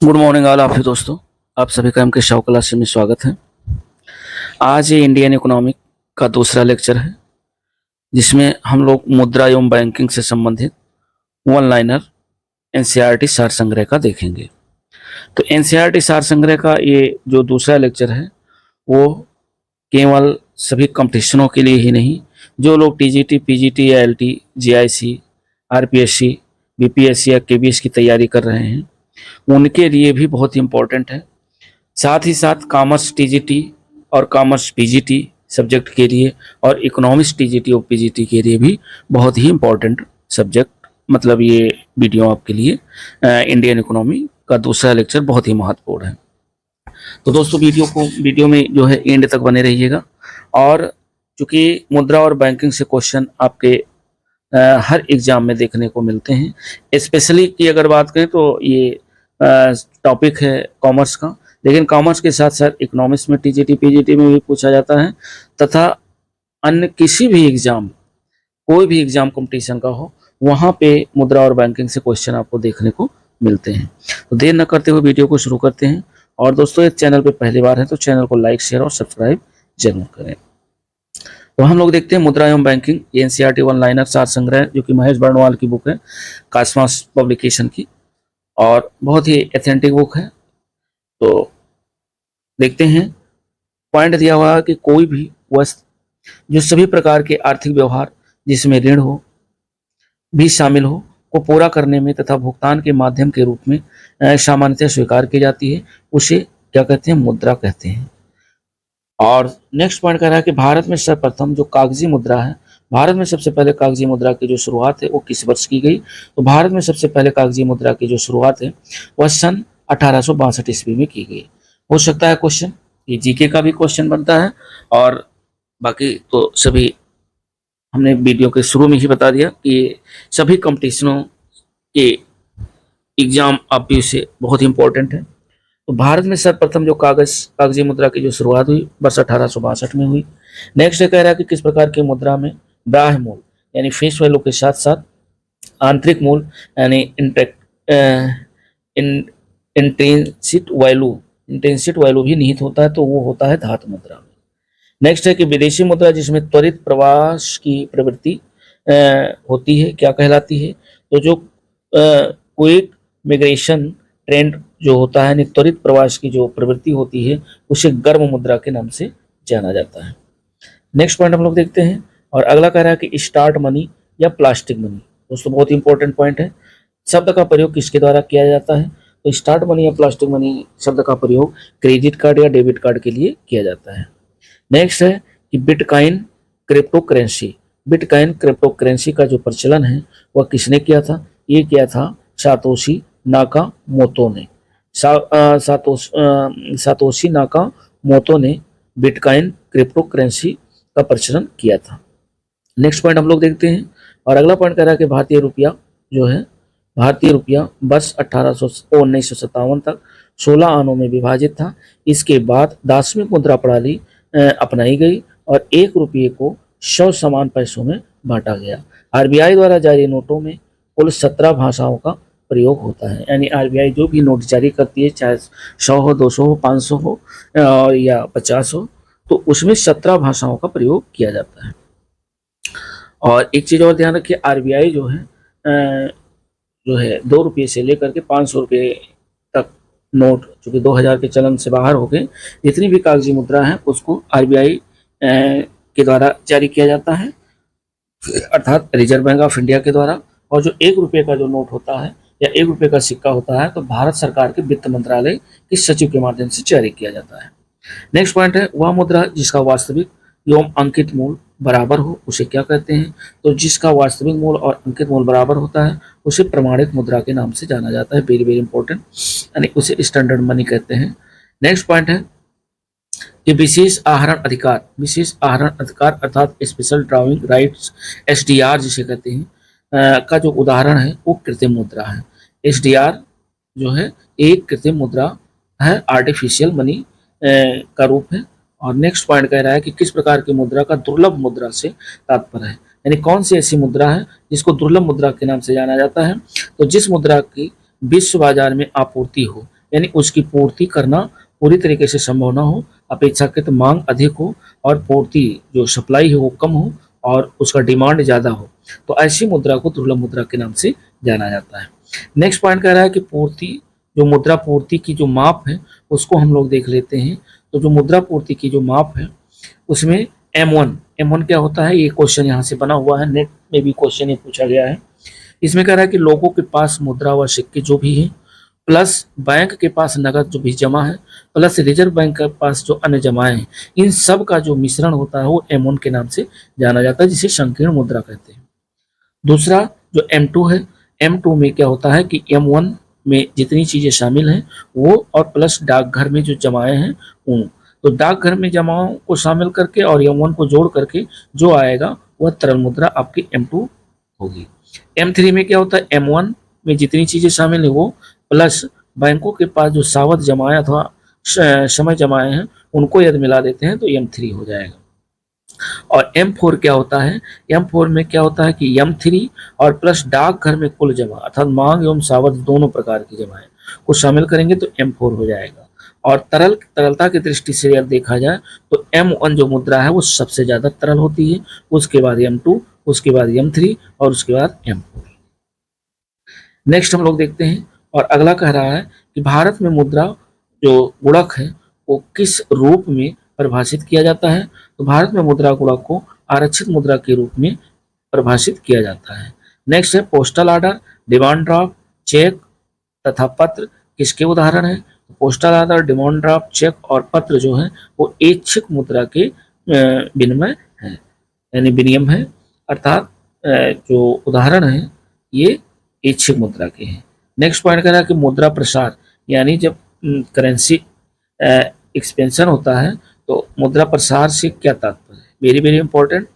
Good morning all of you दोस्तों। आप सभी का एमके शाह क्लास में स्वागत है। आज ये इंडियन इकोनॉमिक का दूसरा लेक्चर है, जिसमें हम लोग मुद्रा एवं बैंकिंग से संबंधित वन लाइनर एनसीईआरटी सार संग्रह का देखेंगे। तो एनसीईआरटी सार संग्रह का ये जो दूसरा लेक्चर है वो केवल सभी कंपटीशनों के लिए ही नहीं, जो लोग टीजीटी, पीजीटी या एलटी, जीआईसी, आरपीएससी, बीपीएससी या केबीएस की तैयारी कर रहे हैं उनके लिए भी बहुत ही इम्पोर्टेंट है। साथ ही साथ कॉमर्स टीजीटी और कॉमर्स पीजीटी सब्जेक्ट के लिए और इकोनॉमिक्स टीजीटी और पीजीटी के लिए भी बहुत ही इम्पोर्टेंट सब्जेक्ट, मतलब ये वीडियो आपके लिए इंडियन इकोनॉमी का दूसरा लेक्चर बहुत ही महत्वपूर्ण है। तो दोस्तों वीडियो में जो है एंड तक बने रहिएगा। और चूंकि मुद्रा और बैंकिंग से क्वेश्चन आपके हर एग्जाम में देखने को मिलते हैं, स्पेशली की अगर बात करें तो ये टॉपिक है कॉमर्स का, लेकिन कॉमर्स के साथ साथ इकोनॉमिक्स में टीजीटी पीजीटी में भी पूछा जाता है, तथा अन्य किसी भी एग्जाम, कोई भी एग्जाम कंपटीशन का हो, वहाँ पे मुद्रा और बैंकिंग से क्वेश्चन आपको देखने को मिलते हैं। तो देर न करते हुए वीडियो को शुरू करते हैं। और दोस्तों, इस चैनल पे पहली बार है तो चैनल को लाइक, शेयर और सब्सक्राइब जरूर करें। तो हम लोग देखते हैं मुद्रा एवं बैंकिंग एनसीईआरटी वन लाइनर सार संग्रह, जो कि महेश बर्णवाल की बुक है, कासमास पब्लिकेशन की, और बहुत ही एथेंटिक बुक है। तो देखते हैं, पॉइंट दिया हुआ है कि कोई भी वस्तु जो सभी प्रकार के आर्थिक व्यवहार जिसमें ऋण हो भी शामिल हो को पूरा करने में तथा भुगतान के माध्यम के रूप में सामान्यतः स्वीकार की जाती है, उसे क्या कहते हैं? मुद्रा कहते हैं। और नेक्स्ट पॉइंट कह रहा है कि भारत में सर्वप्रथम जो कागजी मुद्रा है, भारत में सबसे पहले कागजी मुद्रा की जो शुरुआत है वो किस वर्ष की गई? तो भारत में सबसे पहले कागजी मुद्रा की जो शुरुआत है वह सन 1862 ईस्वी में की गई। हो सकता है क्वेश्चन, ये जीके का भी क्वेश्चन बनता है, और बाकी तो सभी हमने वीडियो के शुरू में ही बता दिया कि सभी कंपटीशनों के एग्जाम आप से बहुत ही इंपॉर्टेंट है। तो भारत में सर्वप्रथम जो कागजी मुद्रा की जो शुरुआत हुई वर्ष 1862 में हुई। नेक्स्ट कह रहा है कि किस प्रकार की मुद्रा में बाह्य मूल यानी फेस वैल्यू के साथ साथ आंतरिक मूल यानी इंट्रिंसिक वैल्यू भी निहित होता है, तो वो होता है धातु मुद्रा में। नेक्स्ट है कि विदेशी मुद्रा जिसमें त्वरित प्रवास की प्रवृत्ति होती है, क्या कहलाती है? तो जो क्विक मिग्रेशन ट्रेंड जो होता है, यानी त्वरित प्रवास की जो प्रवृत्ति होती है, उसे गर्म मुद्रा के नाम से जाना जाता है। नेक्स्ट पॉइंट हम लोग देखते हैं, और अगला कह रहा है कि स्टार्ट मनी या प्लास्टिक मनी। दोस्तों बहुत इंपॉर्टेंट पॉइंट है, शब्द का प्रयोग किसके द्वारा किया जाता है? तो स्टार्ट मनी या प्लास्टिक मनी शब्द का प्रयोग क्रेडिट कार्ड या डेबिट कार्ड के लिए किया जाता है। नेक्स्ट है कि bitcoin crypto currency. Bitcoin crypto currency का जो प्रचलन है वह किसने किया था? ये किया था सातोशी नाकामोतो ने। सातोशी नाकामोतो ने बिटकॉइन क्रिप्टो करेंसी का प्रचलन किया था। नेक्स्ट पॉइंट हम लोग देखते हैं, और अगला पॉइंट कह रहा है कि भारतीय रुपया जो है, भारतीय रुपया वर्ष 1957 तक 16 आनों में विभाजित था। इसके बाद दार्शनिक मुद्रा प्रणाली अपनाई गई और 1 रुपये को 100 समान पैसों में बांटा गया। आरबीआई द्वारा जारी नोटों में कुल 17 भाषाओं का प्रयोग होता है, यानी आरबीआई जो भी नोट जारी करती है, चाहे 100 हो, 200 हो, 500 हो या 50 हो, तो उसमें 17 भाषाओं का प्रयोग किया जाता है। और एक चीज़ और ध्यान रखिए, आरबीआई जो है 2 रुपये से लेकर के 500 रुपये तक नोट, चूँकि 2000 के चलन से बाहर हो गए, जितनी भी कागजी मुद्रा है उसको आरबीआई के द्वारा जारी किया जाता है, अर्थात रिजर्व बैंक ऑफ इंडिया के द्वारा। और जो 1 रुपये का जो नोट होता है या 1 रुपये का सिक्का होता है, तो भारत सरकार के वित्त मंत्रालय के सचिव के माध्यम से जारी किया जाता है। नेक्स्ट पॉइंट है, वह मुद्रा जिसका वास्तविक एवं अंकित मूल बराबर हो उसे क्या कहते हैं? तो जिसका वास्तविक मूल और अंकित मूल बराबर होता है उसे प्रमाणित मुद्रा के नाम से जाना जाता है। वेरी वेरी इंपॉर्टेंट, यानी उसे स्टैंडर्ड मनी कहते हैं। नेक्स्ट पॉइंट है कि विशेष आहरण अधिकार अर्थात स्पेशल ड्राइंग राइट्स, एसडीआर जिसे कहते हैं, का जो उदाहरण है वो कृत्रिम मुद्रा है। एसडीआर जो है एक कृत्रिम मुद्रा है, आर्टिफिशियल मनी का रूप है। और नेक्स्ट पॉइंट कह रहा है कि किस प्रकार की मुद्रा का दुर्लभ मुद्रा से तात्पर्य है, यानी कौन सी ऐसी मुद्रा है जिसको दुर्लभ मुद्रा के नाम से जाना जाता है? तो जिस मुद्रा की विश्व बाजार में आपूर्ति हो, यानी उसकी पूर्ति करना पूरी तरीके से संभव ना हो, अपेक्षाकृत मांग अधिक हो और पूर्ति जो सप्लाई है वो कम हो और उसका डिमांड ज़्यादा हो, तो ऐसी मुद्रा को दुर्लभ मुद्रा के नाम से जाना जाता है। नेक्स्ट पॉइंट कह रहा है कि पूर्ति, जो मुद्रा पूर्ति की जो माप है उसको हम लोग देख लेते हैं। तो जो मुद्रा पूर्ति की जो माप है उसमें M1 क्या होता है, ये क्वेश्चन यहाँ से बना हुआ है, नेट में भी क्वेश्चन ये पूछा गया है। इसमें कह रहा है कि लोगों के पास मुद्रा व सिक्के जो भी है, प्लस बैंक के पास नगद जो भी जमा है, प्लस रिजर्व बैंक के पास जो अन्य जमाएं हैं, इन सब का जो मिश्रण होता है वो M1 के नाम से जाना जाता है, जिसे संकीर्ण मुद्रा कहते हैं। दूसरा जो M2 है, M2 में क्या होता है कि M1 में जितनी चीज़ें शामिल हैं वो और प्लस डाकघर में जो जमाएं हैं वो, तो डाकघर में जमाओं को शामिल करके और M1 को जोड़ करके जो आएगा वह तरल मुद्रा आपकी M2 होगी। M3 में क्या होता है, M1 में जितनी चीज़ें शामिल है वो प्लस बैंकों के पास जो सावधि जमाएं अथवा समय जमाएं हैं उनको यदि मिला देते हैं तो M3 हो जाएगा। और M4 क्या होता है, M4 में क्या होता है कि M3 और प्लस डाकघर में कुल जमा अर्थात मांग एवं सावधि दोनों प्रकार की जमाएं को शामिल करेंगे तो M4 हो जाएगा। और तरलता की दृष्टि से अगर देखा जाए तो M1 जो मुद्रा है वो सबसे ज्यादा तरल होती है, उसके बाद M2, उसके बाद M3 और उसके बाद M4। नेक्स्ट हम लोग देखते हैं और अगला कह रहा है कि भारत में मुद्रा जो गुणक है वो किस रूप में परिभाषित किया जाता है। तो भारत में मुद्रा गुणक को आरक्षित मुद्रा के रूप में परिभाषित किया जाता है। नेक्स्ट है postal order, demand draft, cheque तथा पत्र किसके उदाहरण है। तो postal order, demand draft, cheque और पत्र जो है वो ऐच्छिक मुद्रा के विनिमय है, यानी विनिमय है, अर्थात जो उदाहरण है ये ऐच्छिक मुद्रा के हैं। नेक्स्ट पॉइंट कह रहा है कि मुद्रा प्रसार, यानी जब करेंसी एक्सपेंशन होता है तो मुद्रा प्रसार से क्या तात्पर्य है, वेरी वेरी इंपॉर्टेंट।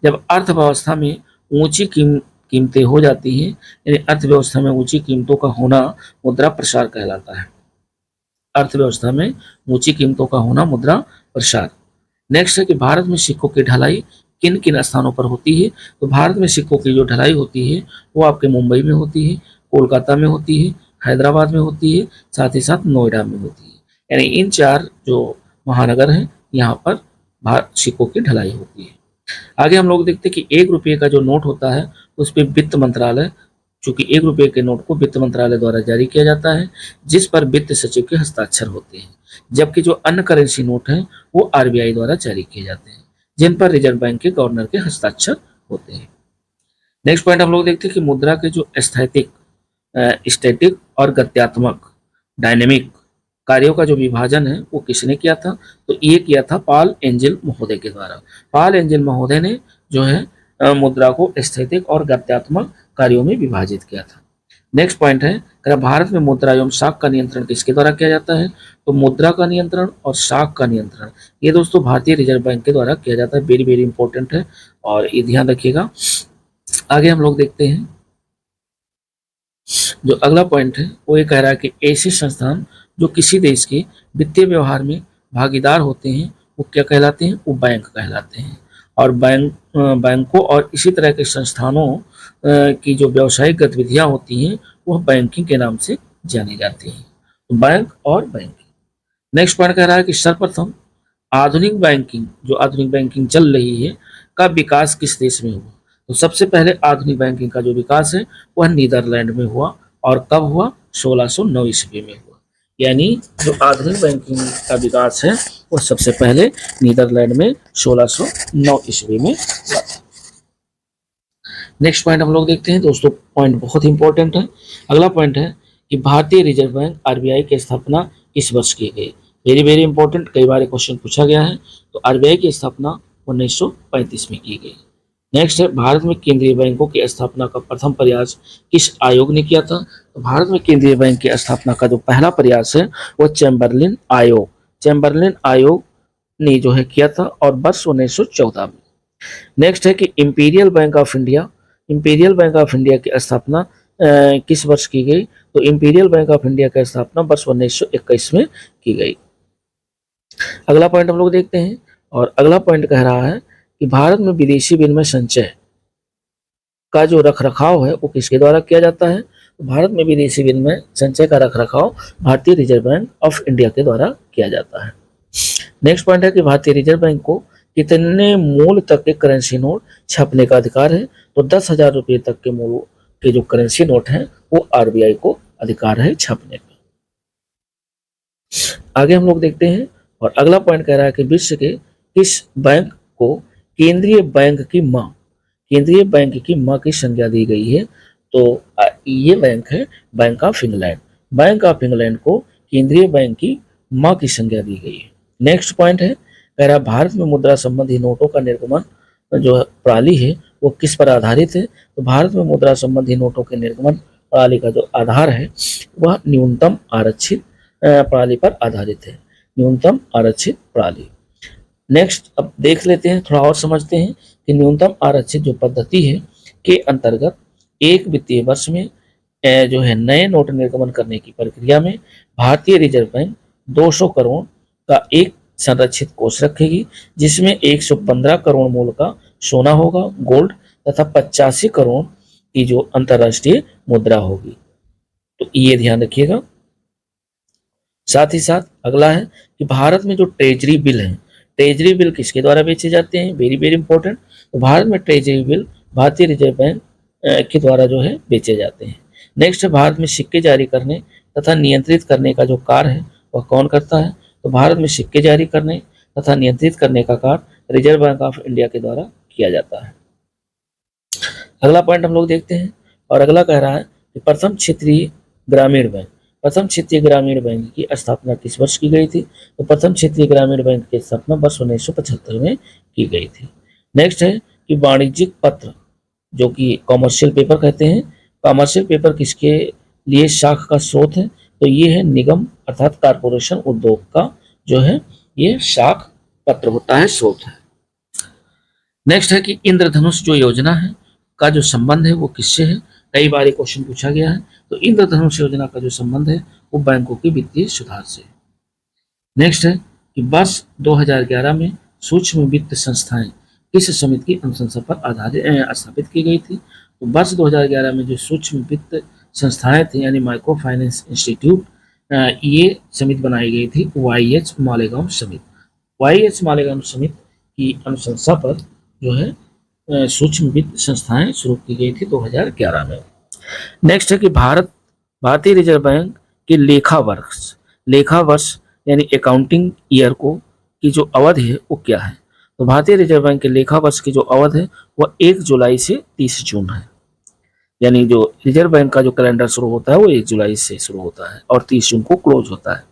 जब अर्थव्यवस्था में ऊंची कीमतें हो जाती हैं, यानी अर्थव्यवस्था में ऊंची कीमतों का होना मुद्रा प्रसार कहलाता है। अर्थव्यवस्था में ऊंची कीमतों का होना मुद्रा प्रसार। नेक्स्ट है कि भारत में सिक्कों की ढलाई किन किन स्थानों पर होती है। तो भारत में सिक्कों की जो ढलाई होती है वो आपके मुंबई में होती है, कोलकाता में होती है, हैदराबाद में होती है, साथ ही साथ नोएडा में होती है, यानी इन 4 जो महानगर हैं यहाँ पर सिक्कों की ढलाई होती है। आगे हम लोग देखते हैं कि 1 रुपये का जो नोट होता है उस पर वित्त मंत्रालय, चूंकि 1 रुपये के नोट को वित्त मंत्रालय द्वारा जारी किया जाता है, जिस पर वित्त सचिव के हस्ताक्षर होते हैं, जबकि जो अन्य करेंसी नोट हैं वो RBI द्वारा जारी किए जाते हैं, जिन पर रिजर्व बैंक के गवर्नर के हस्ताक्षर होते हैं। नेक्स्ट पॉइंट हम लोग देखते हैं कि मुद्रा के जो स्टैटिक और गत्यात्मक डायनेमिक कार्यों का जो विभाजन है वो किसने किया था। तो ये किया था पॉल एंजल महोदय के द्वारा। पॉल एंजल महोदय ने जो है मुद्रा को स्थैतिक और गत्यात्मक कार्यों में विभाजित किया था। नेक्स्ट पॉइंट है कि भारत में मुद्रा एवं शाख का नियंत्रण किसके द्वारा किया जाता है। तो मुद्रा का नियंत्रण और शाख का नियंत्रण ये दोस्तों भारतीय रिजर्व बैंक के द्वारा किया जाता है, वेरी वेरी इंपॉर्टेंट है और ये ध्यान रखिएगा। आगे हम लोग देखते हैं जो अगला पॉइंट है वो ये कह रहा है कि ऐसे संस्थान जो किसी देश के वित्तीय व्यवहार में भागीदार होते हैं वो क्या कहलाते हैं, वो बैंक कहलाते हैं। और बैंकों और इसी तरह के संस्थानों की जो व्यावसायिक गतिविधियां होती हैं वह बैंकिंग के नाम से जानी जाती हैं। तो बैंक और बैंकिंग। नेक्स्ट पॉइंट कह रहा है कि सर्वप्रथम आधुनिक बैंकिंग, जो आधुनिक बैंकिंग चल रही है, का विकास किस देश में हुआ। तो सबसे पहले आधुनिक बैंकिंग का जो विकास है वह नीदरलैंड में हुआ, और कब हुआ, 1609 ईस्वी में हुआ। यानी जो आधुनिक बैंकिंग का विकास है वह सबसे पहले नीदरलैंड में 1609 ईस्वी में हुआ था। नेक्स्ट पॉइंट हम लोग देखते हैं दोस्तों, पॉइंट बहुत इंपॉर्टेंट है। अगला पॉइंट है कि भारतीय रिजर्व बैंक RBI की स्थापना किस वर्ष की गई। वेरी वेरी इंपॉर्टेंट, कई बार क्वेश्चन पूछा गया है। तो RBI की स्थापना 1935 में की गई। नेक्स्ट है भारत में केंद्रीय बैंकों की स्थापना का प्रथम प्रयास किस आयोग ने किया था। तो भारत में केंद्रीय बैंक की स्थापना का जो पहला प्रयास है वह चैम्बरलिन आयोग ने जो है किया था, और वर्ष 1914 में। नेक्स्ट है कि इंपीरियल बैंक ऑफ इंडिया की स्थापना किस वर्ष की गई। तो इंपीरियल बैंक ऑफ इंडिया की स्थापना वर्ष 1921 में की गई। अगला पॉइंट हम लोग देखते हैं और अगला पॉइंट कह रहा है कि भारत में विदेशी विनिमय संचय का जो रख रखाव है वो किसके द्वारा किया जाता है। तो भारत में विदेशी विनिमय संचय का रखरखाव भारतीय रिजर्व बैंक ऑफ इंडिया के द्वारा किया जाता है। नेक्स्ट पॉइंट है कि भारतीय रिजर्व बैंक को कितने मूल तक के करेंसी नोट छापने का अधिकार है? तो 10,000 रुपये तक के मूल के जो करेंसी नोट हैं वो आरबीआई को अधिकार है छापने का। आगे हम लोग देखते हैं और अगला पॉइंट कह रहा है कि विश्व के किस बैंक को केंद्रीय बैंक की मां की संज्ञा दी गई है? तो ये बैंक है bank of England. Bank of England को केंद्रीय बैंक की मां की संज्ञा दी गई है। नेक्स्ट पॉइंट है कह रहा भारत में मुद्रा संबंधी नोटों का निर्गमन जो प्रणाली है वो किस पर आधारित है? तो भारत में मुद्रा संबंधी नोटों के निर्गमन प्रणाली का जो आधार है वह न्यूनतम आरक्षित प्रणाली पर आधारित है, न्यूनतम आरक्षित प्रणाली। नेक्स्ट अब देख लेते हैं, थोड़ा और समझते हैं कि न्यूनतम आरक्षित जो पद्धति है के अंतर्गत एक वित्तीय वर्ष में जो है नए नोट निर्गमन करने की प्रक्रिया में भारतीय रिजर्व बैंक 200 करोड़ का एक संरक्षित कोष रखेगी, जिसमें 115 करोड़ मूल्य का सोना होगा, गोल्ड, तथा 85 करोड़ की जो अंतर्राष्ट्रीय मुद्रा होगी। तो ये ध्यान रखिएगा। साथ ही साथ अगला है कि भारत में जो ट्रेजरी बिल है, ट्रेजरी बिल किसके द्वारा बेचे जाते हैं? Very very important. तो भारत में ट्रेजरी बिल भारतीय रिजर्व बैंक के द्वारा जो है बेचे जाते हैं। नेक्स्ट है भारत में सिक्के जारी करने तथा नियंत्रित करने का जो कार्य है वह कौन करता है? तो भारत में सिक्के जारी करने तथा नियंत्रित करने का कार्य रिजर्व बैंक ऑफ इंडिया के द्वारा किया जाता है। अगला पॉइंट हम लोग देखते हैं और अगला कह रहा है कि प्रथम क्षेत्रीय ग्रामीण बैंक की स्थापना किस वर्ष की गई थी? तो प्रथम क्षेत्रीय ग्रामीण बैंक की स्थापना वर्ष 1975 में की गई थी। नेक्स्ट है कि वाणिज्यिक पत्र जो कि कॉमर्शियल पेपर कहते हैं, कॉमर्शियल पेपर किसके लिए शाख का स्रोत है? तो ये है निगम अर्थात कारपोरेशन उद्योग का जो है ये शाख पत्र होता है, स्रोत है। नेक्स्ट है कि इंद्रधनुष जो योजना है का जो संबंध है वो किससे है? कई बार ये क्वेश्चन पूछा गया है। तो इंद्रधनुष योजना का जो संबंध है वो बैंकों की वित्तीय सुधार से। नेक्स्ट है कि वर्ष 2011 में सूक्ष्म वित्त संस्थाएं किस समिति की अनुशंसा पर आधारित स्थापित की गई थी? तो वर्ष 2011 में जो सूक्ष्म वित्त संस्थाएं थी यानी माइक्रो फाइनेंस इंस्टीट्यूट, ये समिति बनाई गई थी YH मालेगांव समिति। YH मालेगांव समिति की अनुशंसा पर जो है सूक्ष्म वित्त संस्थाएं शुरू की गई थी 2011 में। नेक्स्ट है कि भारतीय रिजर्व बैंक के लेखा वर्ष यानी अकाउंटिंग ईयर की जो अवधि है वो क्या है? तो भारतीय रिजर्व बैंक के लेखा वर्ष की जो अवधि है वह 1 जुलाई से 30 जून है, यानी जो रिजर्व बैंक का जो कैलेंडर शुरू होता है वो 1 जुलाई से शुरू होता है और 30 जून को क्लोज होता है।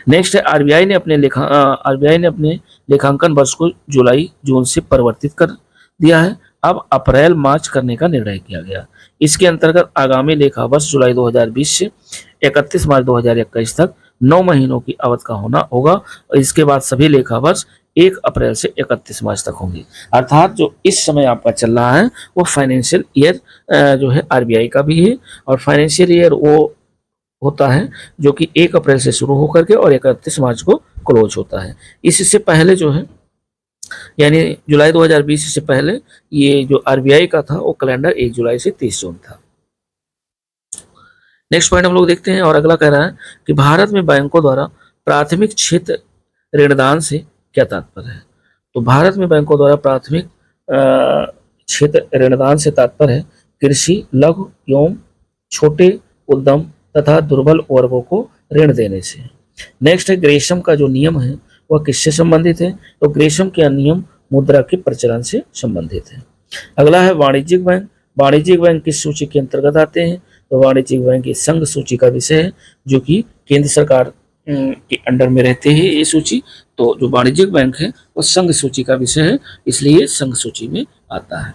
नेक्स्ट है आरबीआई ने अपने लेखांकन वर्ष को जुलाई जून से परिवर्तित कर दिया है, अब अप्रैल मार्च करने का निर्णय किया गया। इसके अंतर्गत आगामी लेखा वर्ष जुलाई 2020 से 31 मार्च 2021 तक 9 महीनों की अवधि का होगा और इसके बाद सभी लेखा वर्ष 1 अप्रैल से 31 मार्च तक होंगे। अर्थात जो इस समय आपका चल रहा है वो फाइनेंशियल ईयर जो है आरबीआई का भी है और फाइनेंशियल ईयर वो होता है जो कि 1 अप्रैल से शुरू होकर के और 31 मार्च को क्लोज होता है। इससे पहले जो है यानी जुलाई 2020 से पहले ये जो आरबीआई का था वो कैलेंडर 1 जुलाई से 30 जून था। नेक्स्ट पॉइंट हम लोग देखते हैं और अगला कह रहा है कि भारत में बैंकों द्वारा प्राथमिक क्षेत्र ऋणदान से क्या तात्पर्य है? तो भारत में बैंकों द्वारा प्राथमिक क्षेत्र ऋणदान से तात्पर्य है कृषि, लघु एवं छोटे उद्यम तथा दुर्बल वर्गों को ऋण देने से। नेक्स्ट है ग्रेशम का जो नियम है वह किससे संबंधित है? तो ग्रेशम के नियम मुद्रा के प्रचलन से संबंधित है। अगला है वाणिज्यिक बैंक किस सूची के अंतर्गत आते हैं? तो वाणिज्यिक बैंक की संघ सूची का विषय है जो कि केंद्र सरकार के अंडर में रहते हैं ये सूची। तो जो वाणिज्यिक बैंक है वो संघ सूची का विषय है, इसलिए संघ सूची में आता है।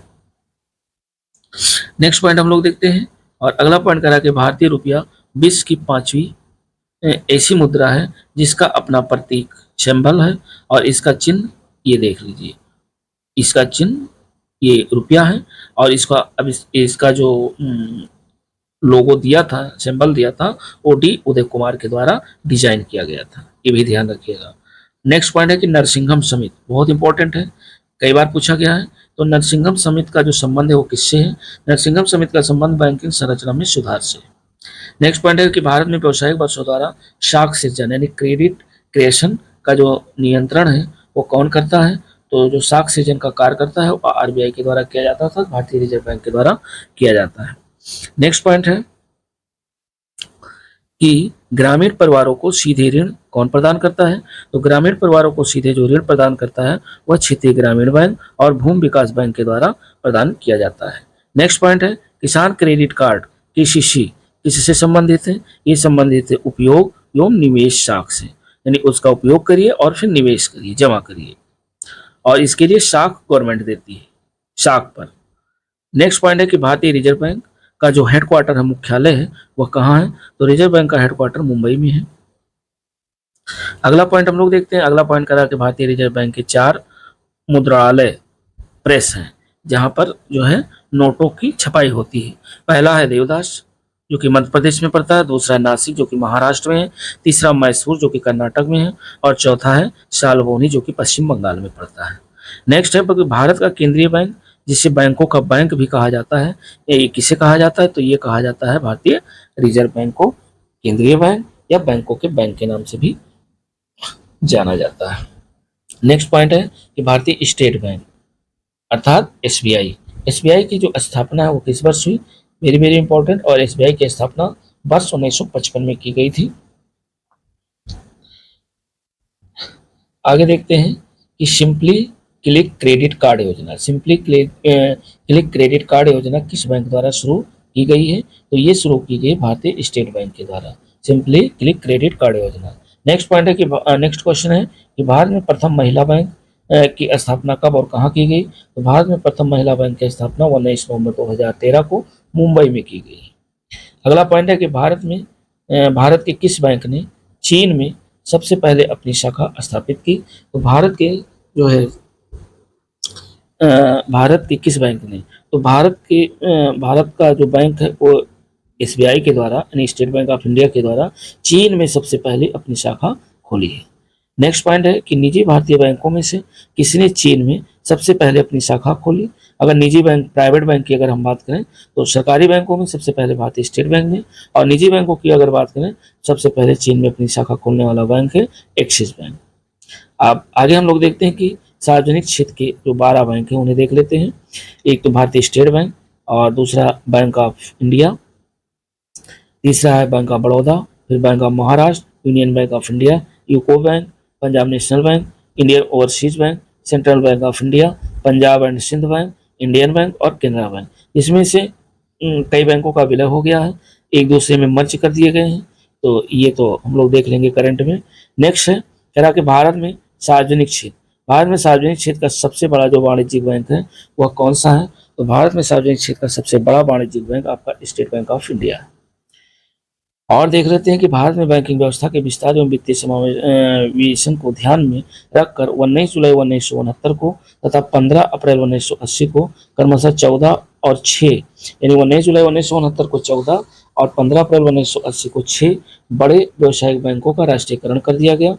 नेक्स्ट पॉइंट हम लोग देखते हैं और अगला पॉइंट करा कि भारतीय रुपया विश्व की 5वीं ऐसी मुद्रा है जिसका अपना प्रतीक सिंबल है और इसका चिन्ह ये देख लीजिए, इसका चिन्ह ये रुपया है और इसका जो लोगो दिया था, सिंबल दिया था, ओडी उदय कुमार के द्वारा डिजाइन किया गया था, ये भी ध्यान रखिएगा। नेक्स्ट पॉइंट है कि नरसिंघम समिति बहुत इंपॉर्टेंट है, कई बार पूछा गया है तो नरसिंघम समिति का जो संबंध है वो किससे है? नरसिंघम समिति का संबंध बैंकिंग संरचना में सुधार से। नेक्स्ट पॉइंट है कि भारत में व्यावसायिक वर्षों द्वारा शाख सृजन यानी क्रेडिट क्रिएशन का जो नियंत्रण है वो कौन करता है? तो जो शाख सृजन का कार्य करता है वो आरबीआई के द्वारा किया जाता था, भारतीय रिजर्व बैंक के द्वारा किया जाता है। नेक्स्ट पॉइंट है कि ग्रामीण परिवारों को सीधे ऋण कौन प्रदान करता है? तो ग्रामीण परिवारों को सीधे जो ऋण प्रदान करता है वह क्षेत्रीय ग्रामीण बैंक और भूमि विकास बैंक के द्वारा प्रदान किया जाता है। नेक्स्ट पॉइंट है किसान क्रेडिट कार्ड केसीसी किससे संबंधित है? ये संबंधित है उपयोग एवं निवेश शाख से, यानी उसका उपयोग करिए और फिर निवेश करिए, जमा करिए, और इसके लिए शाख गवर्नमेंट देती है शाख पर। नेक्स्ट पॉइंट है कि भारतीय रिजर्व बैंक का जो हेडक्वार्टर है, मुख्यालय है, वह कहाँ है? तो रिजर्व बैंक का हेडक्वार्टर मुंबई में है। अगला पॉइंट हम लोग देखते हैं। अगला पॉइंट करा कि भारतीय रिजर्व बैंक के 4 मुद्रालय प्रेस हैं जहां पर जो है नोटों की छपाई होती है। पहला है देवदास जो कि मध्य प्रदेश में पड़ता है, दूसरा है नासिक जो कि महाराष्ट्र में है, तीसरा मैसूर जो कि कर्नाटक में है, और चौथा है सालबोनी जो कि पश्चिम बंगाल में पड़ता है। नेक्स्ट है भारत का केंद्रीय बैंक जिसे बैंकों का बैंक भी कहा जाता है, ये किसे कहा जाता है? तो ये कहा जाता है भारतीय रिजर्व बैंक को केंद्रीय बैंक या बैंकों के बैंक के नाम से भी जाना जाता है। नेक्स्ट पॉइंट है कि भारतीय स्टेट बैंक अर्थात एसबीआई, एसबीआई की जो स्थापना है वो किस वर्ष हुई? Very very important. और एसबीआई की स्थापना वर्ष 1955 में की गई थी। आगे देखते हैं कि सिंपली क्लिक क्रेडिट कार्ड योजना, सिंपली क्लिक क्रेडिट कार्ड योजना किस बैंक द्वारा शुरू की गई है? तो ये शुरू की गई भारतीय स्टेट बैंक के द्वारा, सिंपली क्लिक क्रेडिट कार्ड योजना। नेक्स्ट पॉइंट है कि नेक्स्ट क्वेश्चन है कि भारत में प्रथम महिला बैंक की स्थापना कब और कहाँ की गई? तो भारत में प्रथम महिला बैंक की स्थापना 19 नवंबर 2013 को मुंबई में की गई। अगला पॉइंट है कि भारत के किस बैंक ने चीन में सबसे पहले अपनी शाखा स्थापित की? तो भारत के जो है भारत के किस बैंक ने? तो भारत का जो बैंक है वो एसबीआई के द्वारा यानी स्टेट बैंक ऑफ इंडिया के द्वारा चीन में सबसे पहले अपनी शाखा खोली है। नेक्स्ट पॉइंट है कि निजी भारतीय बैंकों में से किसने चीन में सबसे पहले अपनी शाखा खोली? अगर निजी बैंक प्राइवेट बैंक की अगर हम बात करें तो सरकारी बैंकों में सबसे पहले भारतीय स्टेट बैंक ने, और निजी बैंकों की अगर बात करें सबसे पहले चीन में अपनी शाखा खोलने वाला बैंक है एक्सिस बैंक। अब आगे हम लोग देखते हैं कि सार्वजनिक क्षेत्र के जो 12 बैंक हैं उन्हें देख लेते हैं। एक तो भारतीय स्टेट बैंक, और दूसरा बैंक ऑफ इंडिया, तीसरा है बैंक ऑफ बड़ौदा, फिर bank of Maharashtra, union bank of India, UCO bank, Punjab national bank, Indian overseas bank, central bank of India, Punjab and Sindh bank, Indian bank और केनरा बैंक। इसमें से कई बैंकों का विलय हो गया है, एक दूसरे में मर्ज कर दिए गए हैं, तो ये तो हम लोग देख लेंगे करंट में। नेक्स्ट है कह रहा कि भारत में सार्वजनिक क्षेत्र का सबसे बड़ा जो वाणिज्यिक बैंक है वह कौन सा है? तो भारत में सार्वजनिक क्षेत्र का सबसे बड़ा वाणिज्यिक बैंक आपका स्टेट बैंक ऑफ इंडिया है। और देख लेते हैं कि भारत में बैंकिंग व्यवस्था के विस्तार एवं वित्तीय समावेशन को ध्यान में रखकर 19 जुलाई 1969 को तथा 15 अप्रैल 1980 को क्रमशः 14 और 6 यानी 19 जुलाई 1969 को 14 और 15 अप्रैल 1980 को 6 बड़े व्यवसायिक बैंकों का राष्ट्रीयकरण कर दिया गया।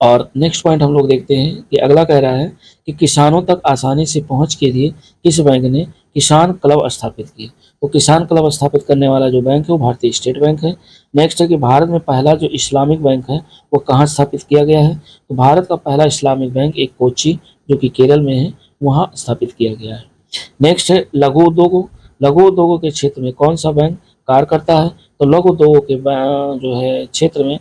और नेक्स्ट पॉइंट हम लोग देखते हैं कि अगला कह रहा है कि किसानों तक आसानी से पहुंच के लिए किस बैंक ने किसान क्लब स्थापित किए? तो किसान क्लब स्थापित करने वाला जो बैंक है वो भारतीय स्टेट बैंक है। नेक्स्ट है कि भारत में पहला जो इस्लामिक बैंक है वो कहाँ स्थापित किया गया है? तो भारत का पहला इस्लामिक बैंक एक कोची जो कि केरल में है वहाँ स्थापित किया गया है। नेक्स्ट है लघु उद्योगों के क्षेत्र में कौन सा बैंक कार्य करता है? तो लघु उद्योगों के जो है क्षेत्र में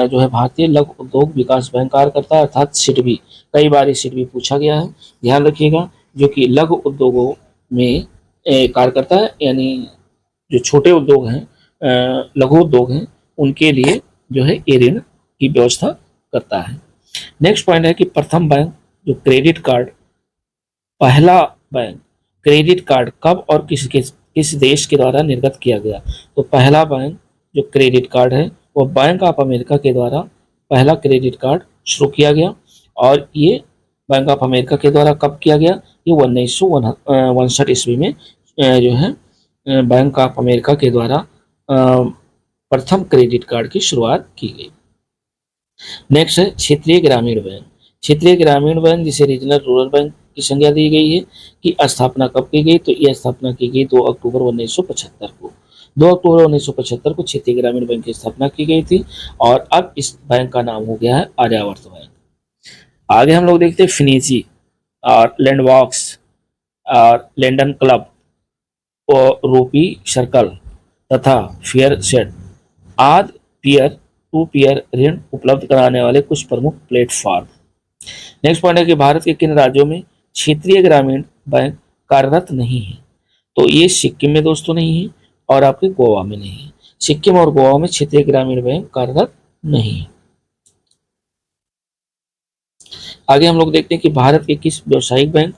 जो है भारतीय लघु उद्योग विकास बैंक कार्य करता है अर्थात सिडबी। कई बार ये सिडबी पूछा गया है, ध्यान रखिएगा, जो कि लघु उद्योगों में कार्य करता है, यानी जो छोटे उद्योग हैं लघु उद्योग हैं उनके लिए जो है ये ऋण की व्यवस्था करता है। नेक्स्ट पॉइंट है कि प्रथम बैंक जो क्रेडिट कार्ड, पहला बैंक क्रेडिट कार्ड कब और किस देश के द्वारा निर्गत किया गया? तो पहला बैंक जो क्रेडिट कार्ड है वो बैंक ऑफ अमेरिका के द्वारा पहला क्रेडिट कार्ड शुरू किया गया, और ये बैंक ऑफ अमेरिका के द्वारा कब किया गया? ये 1961 ईस्वी में जो है बैंक ऑफ अमेरिका के द्वारा प्रथम क्रेडिट कार्ड की शुरुआत की गई। नेक्स्ट है क्षेत्रीय ग्रामीण बैंक। क्षेत्रीय ग्रामीण बैंक जिसे रीजनल रूरल बैंक की संज्ञा दी गई है कि स्थापना कब की गई, तो यह स्थापना की गई 2 अक्टूबर 1975 को। 2 अक्टूबर 1975 को क्षेत्रीय ग्रामीण बैंक की स्थापना की गई थी और अब इस बैंक का नाम हो गया है आर्यावर्त बैंक। आगे हम लोग देखते हैं फिनिजी और लैंडवॉक्स और लंदन क्लब और रूपी सर्कल तथा फेयर सेट आदि पीयर टू पीयर ऋण उपलब्ध कराने वाले कुछ प्रमुख प्लेटफॉर्म। नेक्स्ट पॉइंट है कि भारत के किन राज्यों में क्षेत्रीय ग्रामीण बैंक कार्यरत नहीं है, तो ये सिक्किम में दोस्तों नहीं है और आपके गोवा में नहीं है। सिक्किम और गोवा में क्षेत्रीय ग्रामीण बैंक कार्यरत नहीं है। आगे हम लोग देखते हैं कि भारत के किस व्यवसायिक बैंक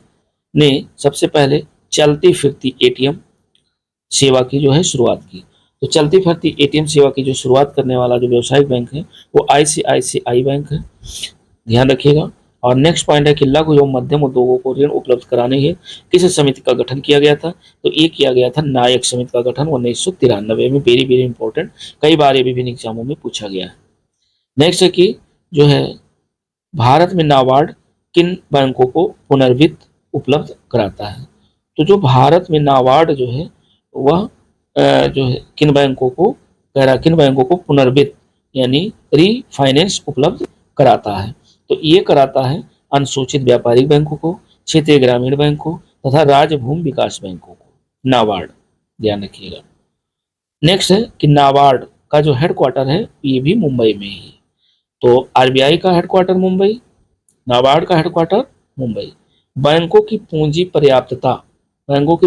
ने सबसे पहले चलती फिरती एटीएम सेवा की जो है शुरुआत की। तो चलती फिरती एटीएम सेवा की जो शुरुआत करने वाला जो व्यवसायिक बैंक है वो आईसीआईसीआई बैंक है, ध्यान रखिएगा। और नेक्स्ट पॉइंट है कि लघु एवं मध्यम उद्योगों को ऋण उपलब्ध कराने हेतु किस समिति का गठन किया गया था, तो ये किया गया था नायक समिति का गठन 1993 में। वेरी वेरी इंपॉर्टेंट, कई बार ये विभिन्न एग्जामों में पूछा गया है। नेक्स्ट है कि जो है भारत में नाबार्ड किन बैंकों को पुनर्वित्त उपलब्ध कराता है, तो जो भारत में नाबार्ड जो है वह जो है किन बैंकों को पुनर्वित्त यानी रीफाइनेंस उपलब्ध कराता है, तो ये कराता है अनुसूचित व्यापारिक बैंकों को, क्षेत्रीय ग्रामीण बैंकों तथा राज्य भूमि विकास बैंकों को, नाबार्ड, ध्यान रखिएगा। नेक्स्ट है कि नाबार्ड का जो हेडक्वार्टर है ये भी मुंबई में ही है, तो आरबीआई का हेडक्वार्टर मुंबई, नाबार्ड का हेडक्वार्टर मुंबई। बैंकों की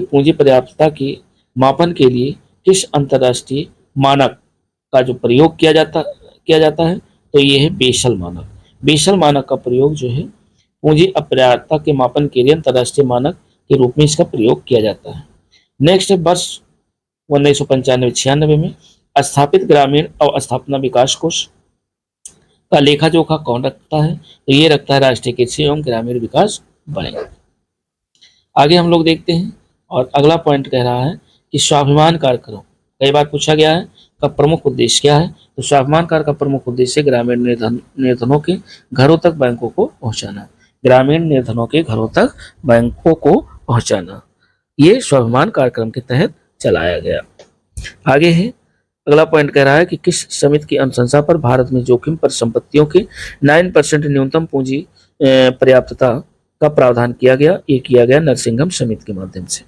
पूंजी पर्याप्तता के मापन के लिए किस अंतर्राष्ट्रीय मानक का जो प्रयोग किया जाता है, तो ये है बेसल मानक। बेसल मानक का प्रयोग जो है पूंजी अपर्याप्तता के मापन के लिए अंतर्राष्ट्रीय मानक के रूप में इसका प्रयोग किया जाता है। नेक्स्ट है वर्ष 1995-96 में स्थापित ग्रामीण अवस्थापना विकास कोष का लेखा जोखा कौन रखता है, तो ये रखता है राष्ट्रीय कृषि एवं ग्रामीण विकास बैंक। आगे हम लोग देखते हैं और अगला पॉइंट कह रहा है कि स्वाभिमान कार्यक्रम कई बार पूछा गया है का प्रमुख उद्देश्य क्या है, तो स्वाभिमान कार्य का प्रमुख उद्देश्य ग्रामीण निर्धनों के घरों तक बैंकों को पहुंचाना। ग्रामीण निर्धनों के घरों तक बैंकों को पहुंचाना ये स्वाभिमान कार्यक्रम के तहत चलाया गया। आगे है अगला पॉइंट कह रहा है कि किस समिति की अनुशंसा पर भारत में जोखिम पर संपत्तियों के 9% न्यूनतम पूंजी पर्याप्तता का प्रावधान किया गया, ये किया गया नरसिंघम समिति के माध्यम से।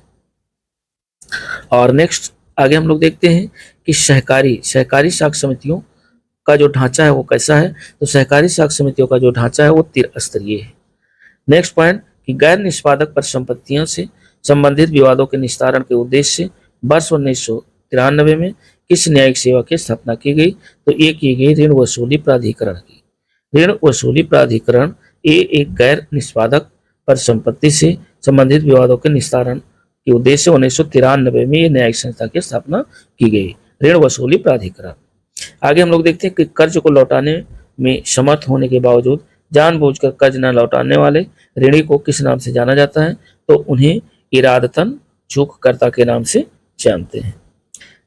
और नेक्स्ट आगे हम लोग देखते हैं कि सहकारी साख समितियों का जो ढांचा है वो कैसा है, तो सहकारी साख समितियों का जो ढांचा है वो त्रिस्तरीय है। नेक्स्ट पॉइंट कि गैर निष्पादक परिसंपत्तियों से संबंधित विवादों के निस्तारण के उद्देश्य से वर्ष 1993 में किस न्यायिक सेवा की स्थापना की गई, तो ये की गई ऋण वसूली प्राधिकरण की। ऋण वसूली प्राधिकरण ये एक गैर निष्पादक परिसंपत्ति से संबंधित विवादों के निस्तारण के उद्देश्य से 1993 में ये न्यायिक संस्था की स्थापना की गई, ऋण वसूली प्राधिकरण। आगे हम लोग देखते हैं कि कर्ज को लौटाने में समर्थ होने के बावजूद जानबूझकर कर्ज न लौटाने वाले ऋणी को किस नाम से जाना जाता है, तो उन्हें इरादतन चूककर्ता के नाम से जानते हैं।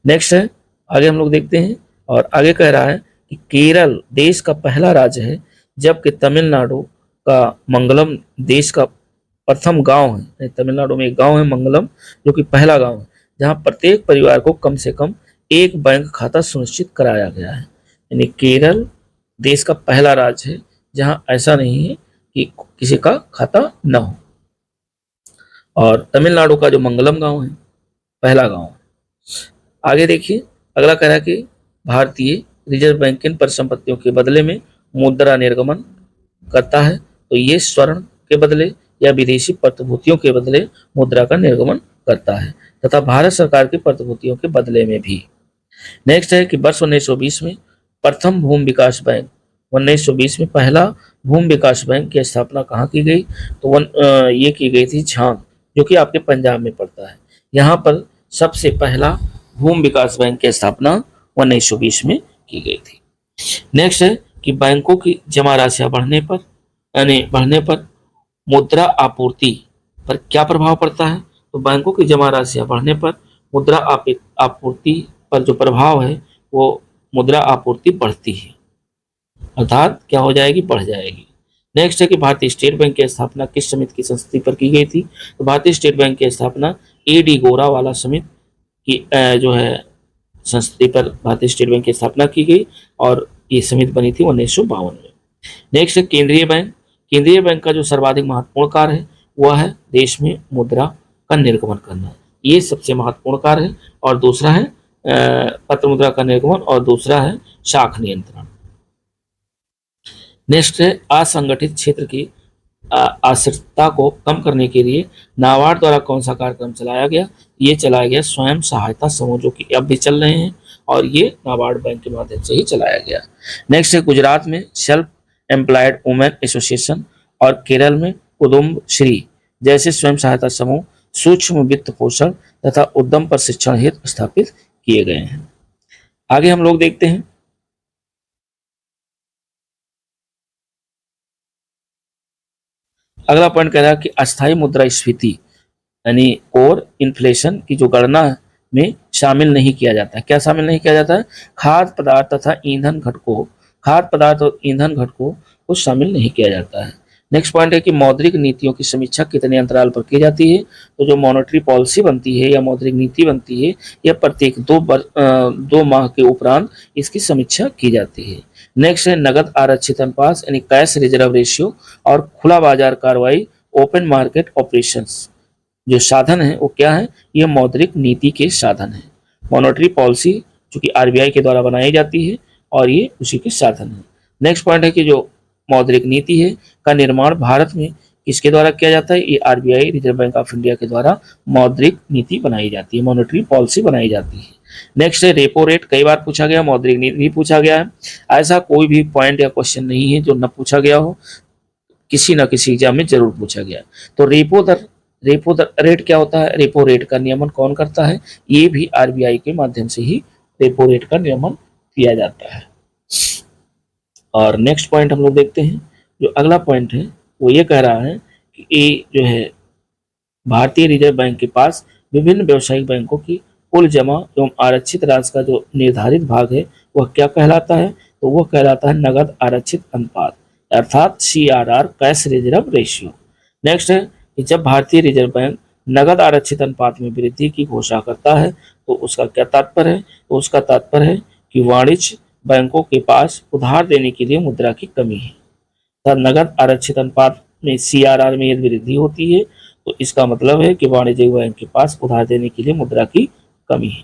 नेक्स्ट है आगे हम लोग देखते हैं और आगे कह रहा है कि केरल देश का पहला राज्य है जबकि तमिलनाडु का मंगलम देश का प्रथम गांव है। तमिलनाडु में एक गांव है मंगलम जो कि पहला गांव है जहां प्रत्येक परिवार को कम से कम एक बैंक खाता सुनिश्चित कराया गया है। यानी केरल देश का पहला राज्य है जहां ऐसा नहीं है कि किसी का खाता न हो। और तमिलनाडु का जो मंगलम गांव है पहला गांव है। आगे देखिए अगला कह रहा है कि भारतीय रिजर्व बैंक किन परिसंपत्तियों के बदले में मुद्रा निर्गमन करता है, तो ये स्वर्ण के बदले या विदेशी प्रतिभूतियों के बदले मुद्रा का निर्गमन करता है तथा भारत सरकार की प्रतिभूतियों के बदले में भी। नेक्स्ट है कि वर्ष 1920 में प्रथम भूमि विकास बैंक 1920 में पहला भूमि विकास बैंक की स्थापना कहाँ की गई, तो ये की गई थी झांग जो कि आपके पंजाब में पड़ता है। यहाँ पर सबसे पहला भूमि विकास बैंक की स्थापना 1920 में की गई थी। नेक्स्ट है कि बैंकों की जमा राशियां बढ़ने पर मुद्रा आपूर्ति पर क्या प्रभाव पड़ता है, तो बैंकों की जमा राशियां बढ़ने पर मुद्रा आपूर्ति पर जो प्रभाव है वो मुद्रा आपूर्ति बढ़ती है, अर्थात क्या हो जाएगी, बढ़ जाएगी। नेक्स्ट है कि भारतीय स्टेट बैंक की स्थापना किस समिति की संस्तुति पर की गई थी? तो भारतीय स्टेट बैंक की स्थापना A.D. गोरावाला समिति की जो है संस्तुति पर भारतीय स्टेट बैंक की स्थापना की गई और ये समिति बनी थी 1952 में। नेक्स्ट है केंद्रीय बैंक। केंद्रीय बैंक का जो सर्वाधिक महत्वपूर्ण कार्य है वह है देश में मुद्रा का निर्गमन करना, ये सबसे महत्वपूर्ण कार्य है। और दूसरा है पत्र मुद्रा का निर्गमन और दूसरा है शाख नियंत्रण। नेक्स्ट है असंगठित क्षेत्र की आश्रितता को कम करने के लिए नाबार्ड द्वारा कौन सा कार्यक्रम चलाया गया? ये चलाया गया स्वयं सहायता समूह, जो कि अब भी चल रहे हैं और ये नाबार्ड बैंक के माध्यम से ही चलाया गया। नेक्स्ट है गुजरात में सेल्फ एम्प्लॉयड वुमेन एसोसिएशन और केरल में कुदुम्बश्री जैसे स्वयं सहायता समूह सूक्ष्म वित्त पोषण तथा उद्यम प्रशिक्षण हेतु स्थापित किए गए हैं। आगे हम लोग देखते हैं अगला पॉइंट कह रहा है कि अस्थायी मुद्रास्फीति यानी कोर इन्फ्लेशन की जो गणना में शामिल नहीं किया जाता है। क्या शामिल नहीं किया जाता है? खाद्य पदार्थ तथा ईंधन घटकों, खाद्य पदार्थ और ईंधन घटकों को शामिल नहीं किया जाता है। नेक्स्ट पॉइंट है कि मौद्रिक नीतियों की समीक्षा कितने अंतराल पर की जाती है? तो जो मॉनेटरी पॉलिसी बनती है या मौद्रिक नीति बनती है यह प्रत्येक 2 माह के उपरांत इसकी समीक्षा की जाती है। नेक्स्ट है नगद आरक्षित अनुपात यानी कैश रिजर्व रेशियो और खुला बाजार कार्रवाई ओपन मार्केट ऑपरेशंस जो साधन है वो क्या है? ये मौद्रिक नीति के साधन है। मॉनेटरी पॉलिसी जो कि आरबीआई के द्वारा बनाई जाती है और ये उसी के साधन है। नेक्स्ट पॉइंट है कि जो मौद्रिक नीति है का निर्माण भारत में किसके द्वारा किया जाता है? ये RBI reserve bank of India के द्वारा मौद्रिक नीति बनाई जाती है, मॉनेटरी पॉलिसी बनाई जाती है। नेक्स्ट है रेपो रेट, कई बार पूछा गया, मौद्रिक नीति भी पूछा गया है। ऐसा कोई भी पॉइंट या क्वेश्चन नहीं है जो न पूछा गया हो, किसी न किसी एग्जाम में जरूर पूछा गया। तो रेपो दर रेट क्या होता है? रेपो रेट का नियमन कौन करता है? ये भी आरबीआई के माध्यम से ही रेपो रेट का नियमन किया जाता है। और नेक्स्ट पॉइंट हम लोग देखते हैं, जो अगला पॉइंट है वो ये कह रहा है कि ये जो है भारतीय रिजर्व बैंक के पास विभिन्न व्यावसायिक बैंकों की कुल जमा एवं आरक्षित राशि का जो निर्धारित भाग है वह क्या कहलाता है? तो वह कहलाता है नगद आरक्षित अनुपात अर्थात CRR, cash reserve ratio. Next है कि जब भारतीय रिजर्व बैंक नगद आरक्षित अनुपात में वृद्धि की घोषणा करता है तो उसका क्या तात्पर्य है? तो उसका तात्पर्य है कि वाणिज्य बैंकों के पास उधार देने के लिए मुद्रा की कमी है। तब नगद आरक्षित अनुपात में CRR में यदि वृद्धि होती है तो इसका मतलब है कि वाणिज्यिक बैंक के पास उधार देने के लिए मुद्रा की कमी है।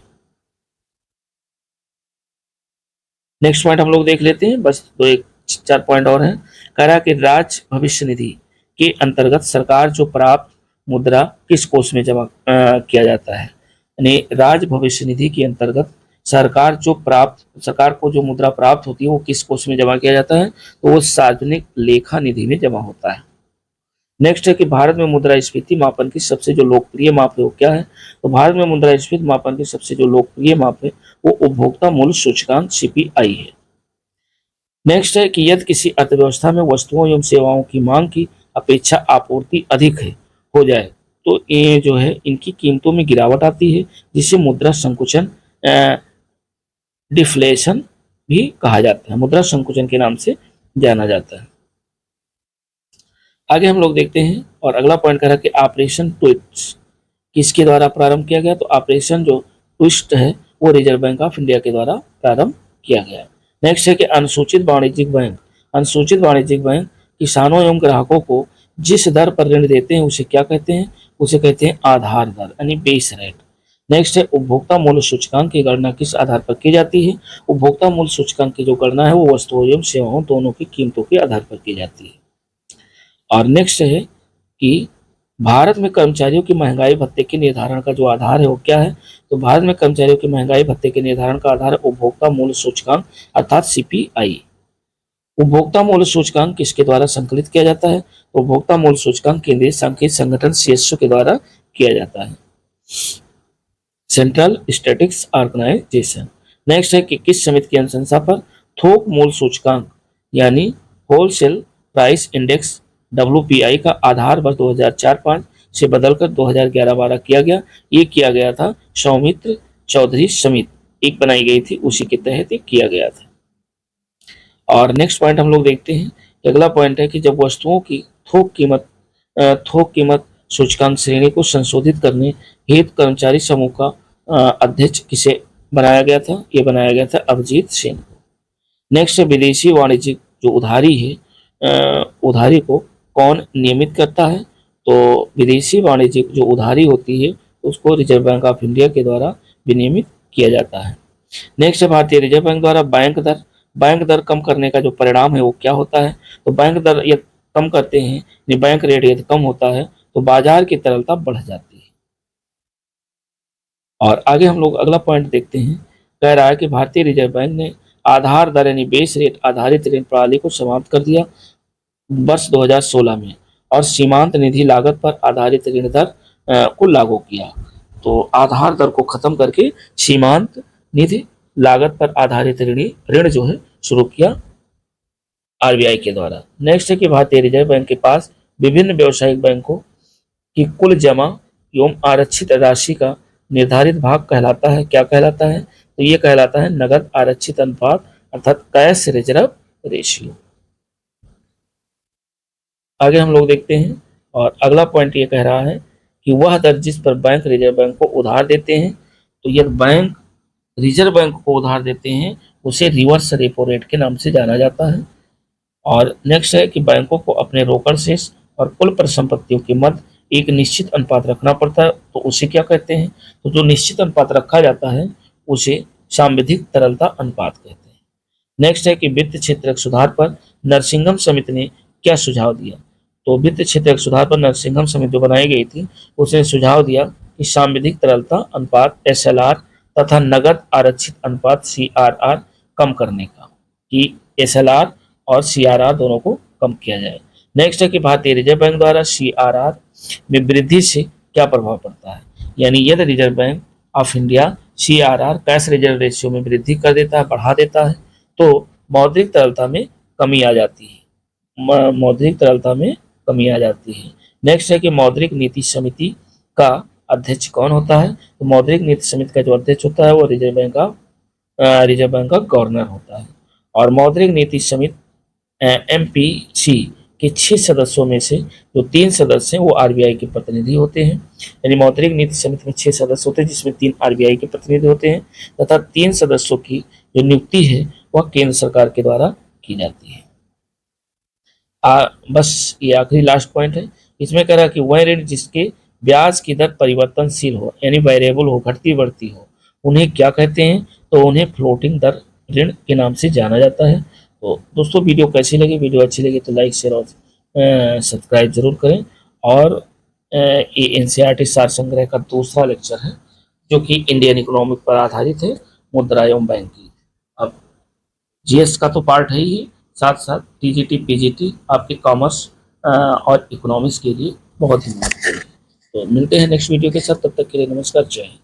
नेक्स्ट पॉइंट हम लोग देख लेते हैं, बस 4 पॉइंट और हैं। कह रहा है कि राज्य भविष्य निधि के अंतर्गत सरकार जो प्राप्त मुद्रा किस कोष में जमा किया जाता है? यानी राज्य भविष्य निधि के अंतर्गत सरकार को जो मुद्रा प्राप्त होती है वो किस कोष में जमा किया जाता है? तो वो सार्वजनिक लेखा निधि में जमा होता है। नेक्स्ट है कि भारत में मुद्रास्फीति मापन की सबसे जो लोकप्रिय माप है वो क्या है? तो भारत में मुद्रास्फीति मापन की सबसे जो लोकप्रिय माप है वो उपभोक्ता मूल्य सूचकांक CPI है। नेक्स्ट है कि यदि किसी अर्थव्यवस्था में वस्तुओं एवं सेवाओं की मांग की अपेक्षा आपूर्ति अधिक है हो जाए तो ये जो है इनकी कीमतों में गिरावट आती है, जिसे मुद्रा संकुचन डिफ्लेशन भी कहा जाता है, मुद्रा संकुचन के नाम से जाना जाता है। आगे हम लोग देखते हैं और अगला पॉइंट कह रहा है कि ऑपरेशन ट्विस्ट किसके द्वारा प्रारंभ किया गया? तो ऑपरेशन जो ट्विस्ट है वो रिजर्व बैंक ऑफ इंडिया के द्वारा प्रारंभ किया गया। नेक्स्ट है कि अनुसूचित वाणिज्यिक बैंक किसानों एवं ग्राहकों को जिस दर पर ऋण देते हैं उसे क्या कहते हैं? उसे कहते हैं आधार दर यानी बेस रेट। नेक्स्ट है उपभोक्ता मूल्य सूचकांक की गणना किस आधार पर की जाती है? उपभोक्ता मूल्य सूचकांक की जो गणना है वो वस्तुओं एवं सेवाओं दोनों की कीमतों के आधार पर की जाती है। और नेक्स्ट है कि भारत में कर्मचारियों की महंगाई भत्ते के निर्धारण का जो आधार है वो क्या है? तो भारत में कर्मचारियों की महंगाई भत्ते के निर्धारण का आधार है उपभोक्ता मूल्य सूचकांक अर्थात CPI। उपभोक्ता मूल्य सूचकांक किसके द्वारा संकलित किया जाता है? तो उपभोक्ता मूल्य सूचकांक केंद्रीय सांख्यिकी संगठन CSO के द्वारा किया जाता है, सेंट्रल स्टैटिस्टिक्स ऑर्गेनाइजेशन। नेक्स्ट है कि किस समिति की अनुशंसा पर थोक मूल्य सूचकांक यानी होलसेल प्राइस इंडेक्स WPI का आधार वर्ष 2004-05 से बदलकर 2011-12 किया गया? ये किया गया था सौमित्र चौधरी समिति बनाई गई थी, उसी के तहत किया गया था। और नेक्स्ट पॉइंट हम लोग देखते हैं अगला पॉइंट है कि जब वस्तुओं की थोक कीमत सूचकांक श्रेणी को संशोधित करने हेतु कर्मचारी समूह का अध्यक्ष किसे बनाया गया था? ये बनाया गया था अभिजीत सिंह। नेक्स्ट है विदेशी वाणिज्यिक जो उधारी है, उधारी को कौन नियमित करता है? तो विदेशी वाणिज्यिक जो उधारी होती है उसको रिजर्व बैंक ऑफ इंडिया के द्वारा विनियमित किया जाता है। नेक्स्ट है भारतीय रिजर्व बैंक द्वारा बैंक दर कम करने का जो परिणाम है वो क्या होता है? तो बैंक दर यदि कम करते हैं, यदि बैंक रेट यदि कम होता है तो बाजार की तरलता बढ़ जाती है। और आगे हम लोग अगला पॉइंट देखते हैं। कह रहा है कि भारतीय रिजर्व बैंक ने आधार दर यानी बेस रेट आधारित ऋण प्रणाली को समाप्त कर दिया वर्ष 2016 में और सीमांत निधि लागत पर आधारित ऋण दर को लागू किया। तो आधार दर को खत्म करके सीमांत निधि लागत पर आधारित ऋण जो है शुरू किया आरबीआई के द्वारा। नेक्स्ट है कि भारतीय रिजर्व बैंक के पास विभिन्न व्यावसायिक बैंकों की कुल जमा एवं आरक्षित राशि का निर्धारित भाग कहलाता है। क्या कहलाता है? तो ये कहलाता है नगद आरक्षित अनुपात अर्थात कैश रिजर्व रेशियो। आगे हम लोग देखते हैं और अगला पॉइंट ये कह रहा है कि वह दर जिस पर बैंक रिजर्व बैंक को उधार देते हैं, तो यदि बैंक रिजर्व बैंक को उधार देते हैं उसे रिवर्स रेपो रेट के नाम से जाना जाता है। और नेक्स्ट है कि बैंकों को अपने रोकड़ शेष और कुल परिसंपत्तियों के मध्य एक निश्चित अनुपात रखना पड़ता है, तो उसे क्या कहते हैं? तो जो निश्चित अनुपात रखा जाता है उसे सांविधिक तरलता अनुपात कहते हैं। नेक्स्ट है कि वित्त क्षेत्र सुधार पर नरसिंघम समिति ने क्या सुझाव दिया? तो वित्त क्षेत्र सुधार पर नरसिंघम समिति जो बनाई गई थी उसने सुझाव दिया कि सांविधिक तरलता अनुपात SLR तथा नगद आरक्षित अनुपात CRR कम करने का, कि SLR और CRR दोनों को कम किया जाए। नेक्स्ट है कि भारतीय रिजर्व बैंक द्वारा CRR में वृद्धि से क्या प्रभाव पड़ता है? यानी यदि reserve bank of India CRR cash reserve ratio में वृद्धि कर देता है, बढ़ा देता है, तो मौद्रिक तरलता में कमी आ जाती है। मौद्रिक तरलता में कमी आ जाती है। नेक्स्ट है कि मौद्रिक नीति समिति का अध्यक्ष कौन होता है? तो मौद्रिक नीति समिति का जो अध्यक्ष होता है वो रिजर्व बैंक का गवर्नर होता है। और मौद्रिक नीति समिति MPC के 6 सदस्यों में से जो 3 सदस्य हैं वो RBI के प्रतिनिधि होते हैं। यानी मौद्रिक नीति समिति में 6 सदस्य होते हैं जिसमें 3 RBI के प्रतिनिधि होते हैं तथा 3 सदस्यों की जो नियुक्ति है वह केंद्र सरकार के द्वारा की जाती है। बस ये आखिरी लास्ट पॉइंट है। इसमें कह रहा है कि वह ऋण जिसके ब्याज की दर परिवर्तनशील हो यानी वेरिएबल हो, घटती बढ़ती हो, उन्हें क्या कहते हैं? तो उन्हें फ्लोटिंग दर ऋण के नाम से जाना जाता है। तो दोस्तों वीडियो कैसी लगी? वीडियो अच्छी लगी तो लाइक शेयर और सब्सक्राइब जरूर करें। और ये NCERT सार संग्रह का दूसरा लेक्चर है जो कि इंडियन इकोनॉमिक पर आधारित है, मुद्रा एवं बैंकिंग। अब GS का तो पार्ट है ही, साथ साथ TGT PGT आपके कॉमर्स और इकोनॉमिक्स के लिए बहुत ही महत्वपूर्ण है। तो मिलते हैं नेक्स्ट वीडियो के साथ, तब तक के लिए नमस्कार, जय हिंद।